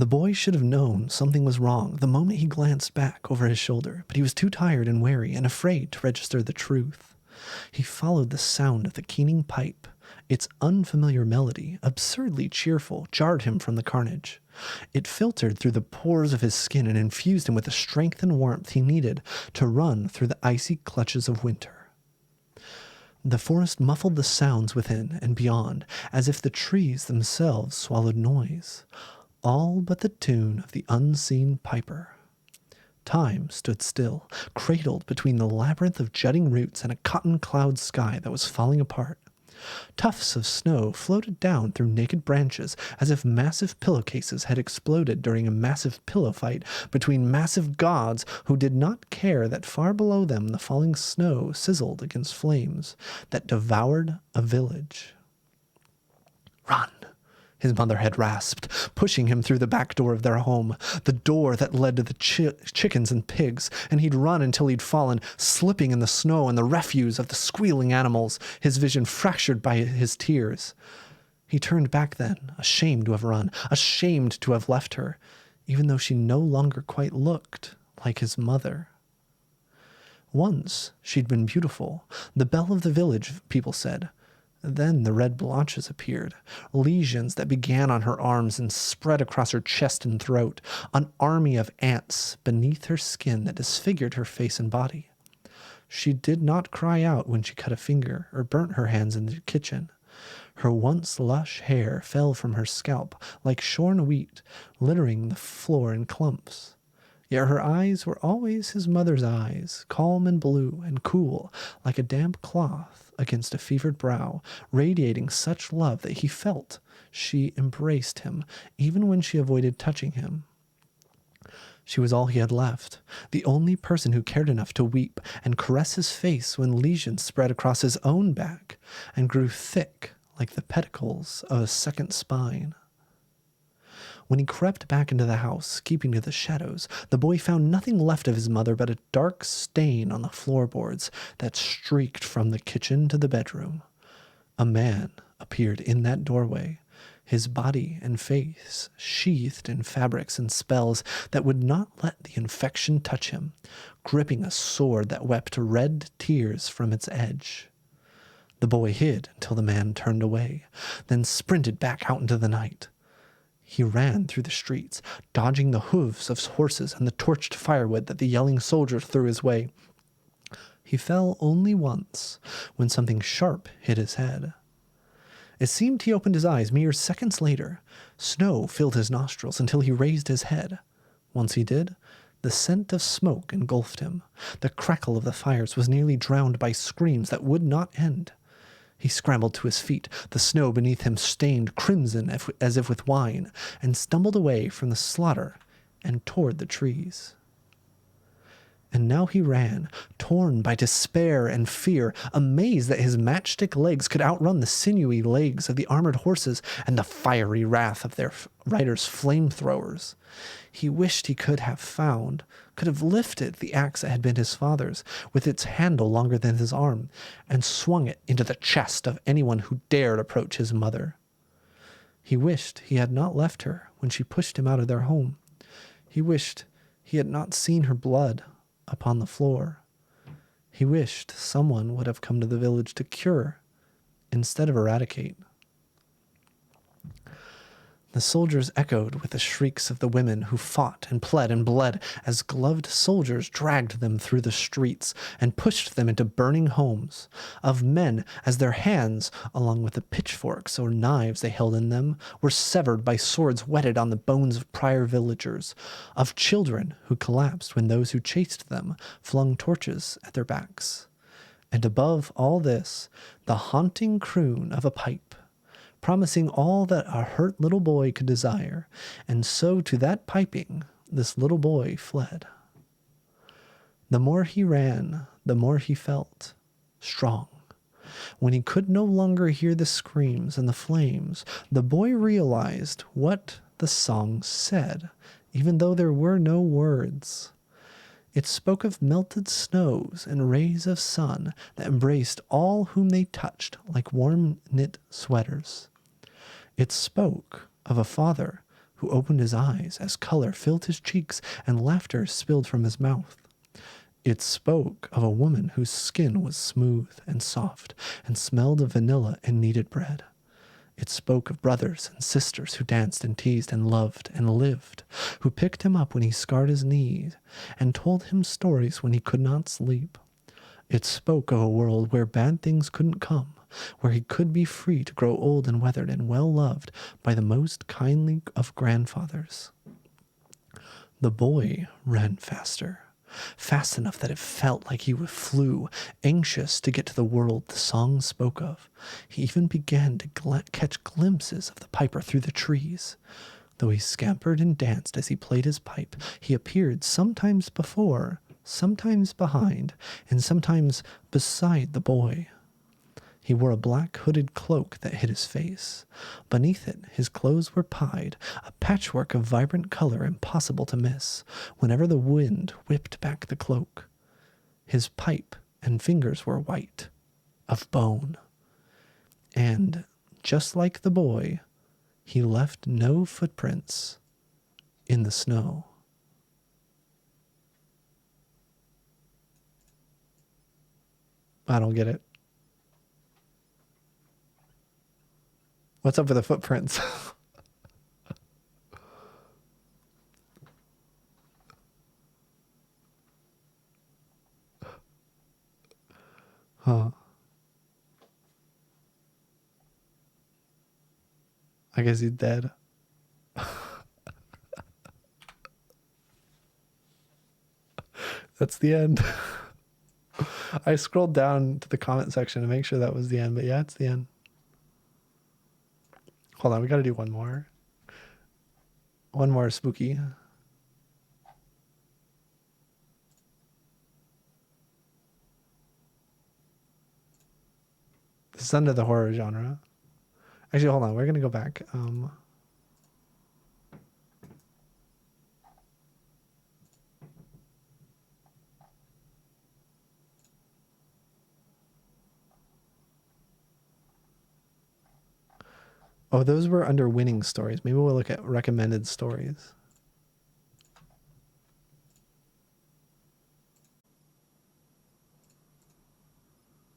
The boy should have known something was wrong the moment he glanced back over his shoulder, but he was too tired and wary and afraid to register the truth. He followed the sound of the keening pipe. Its unfamiliar melody, absurdly cheerful, jarred him from the carnage. It filtered through the pores of his skin and infused him with the strength and warmth he needed to run through the icy clutches of winter. The forest muffled the sounds within and beyond, as if the trees themselves swallowed noise, all but the tune of the unseen piper. Time stood still, cradled between the labyrinth of jutting roots and a cotton cloud sky that was falling apart. Tufts of snow floated down through naked branches as if massive pillowcases had exploded during a massive pillow fight between massive gods who did not care that far below them the falling snow sizzled against flames that devoured a village. "Run!" his mother had rasped, pushing him through the back door of their home, the door that led to the chickens and pigs, and he'd run until he'd fallen, slipping in the snow and the refuse of the squealing animals, his vision fractured by his tears. He turned back then, ashamed to have run, ashamed to have left her, even though she no longer quite looked like his mother. Once she'd been beautiful, the belle of the village, people said. Then the red blotches appeared, lesions that began on her arms and spread across her chest and throat, an army of ants beneath her skin that disfigured her face and body. She did not cry out when she cut a finger or burnt her hands in the kitchen. Her once lush hair fell from her scalp like shorn wheat, littering the floor in clumps. Yet her eyes were always his mother's eyes, calm and blue and cool, like a damp cloth against a fevered brow, radiating such love that he felt she embraced him, even when she avoided touching him. She was all he had left, the only person who cared enough to weep and caress his face when lesions spread across his own back and grew thick like the pedicles of a second spine. When he crept back into the house, keeping to the shadows, the boy found nothing left of his mother but a dark stain on the floorboards that streaked from the kitchen to the bedroom. A man appeared in that doorway, his body and face sheathed in fabrics and spells that would not let the infection touch him, gripping a sword that wept red tears from its edge. The boy hid until the man turned away, then sprinted back out into the night. He ran through the streets, dodging the hooves of horses and the torched firewood that the yelling soldiers threw his way. He fell only once, when something sharp hit his head. It seemed he opened his eyes mere seconds later. Snow filled his nostrils until he raised his head. Once he did, the scent of smoke engulfed him. The crackle of the fires was nearly drowned by screams that would not end. He scrambled to his feet, the snow beneath him stained crimson as if with wine, and stumbled away from the slaughter and toward the trees. And now he ran, torn by despair and fear, amazed that his matchstick legs could outrun the sinewy legs of the armored horses and the fiery wrath of their riders' flamethrowers. He wished he could have lifted the axe that had been his father's, with its handle longer than his arm, and swung it into the chest of anyone who dared approach his mother. He wished he had not left her when she pushed him out of their home. He wished he had not seen her blood upon the floor. He wished someone would have come to the village to cure instead of eradicate. The soldiers echoed with the shrieks of the women who fought and pled and bled as gloved soldiers dragged them through the streets and pushed them into burning homes, of men as their hands, along with the pitchforks or knives they held in them, were severed by swords whetted on the bones of prior villagers, of children who collapsed when those who chased them flung torches at their backs. And above all this, the haunting croon of a pipe, promising all that a hurt little boy could desire, and so to that piping this little boy fled. The more he ran, the more he felt strong. When he could no longer hear the screams and the flames, the boy realized what the song said, even though there were no words. It spoke of melted snows and rays of sun that embraced all whom they touched like warm knit sweaters. It spoke of a father who opened his eyes as color filled his cheeks and laughter spilled from his mouth. It spoke of a woman whose skin was smooth and soft and smelled of vanilla and kneaded bread. It spoke of brothers and sisters who danced and teased and loved and lived, who picked him up when he scarred his knees and told him stories when he could not sleep. It spoke of a world where bad things couldn't come, where he could be free to grow old and weathered and well loved by the most kindly of grandfathers. The boy ran faster, fast enough that it felt like he flew, anxious to get to the world the song spoke of. He even began to catch glimpses of the piper through the trees. Though he scampered and danced as he played his pipe, he appeared sometimes before, sometimes behind, and sometimes beside the boy. He wore a black hooded cloak that hid his face. Beneath it, his clothes were pied, a patchwork of vibrant color impossible to miss, whenever the wind whipped back the cloak. His pipe and fingers were white, of bone. And, just like the boy, he left no footprints in the snow. I don't get it. What's up with the footprints? Huh. I guess he's dead. That's the end. I scrolled down to the comment section to make sure that was the end, but yeah, it's the end. Hold on, we gotta do one more. One more spooky. This is under the horror genre. Actually, hold on, we're gonna go back. Oh, those were under winning stories. Maybe we'll look at recommended stories.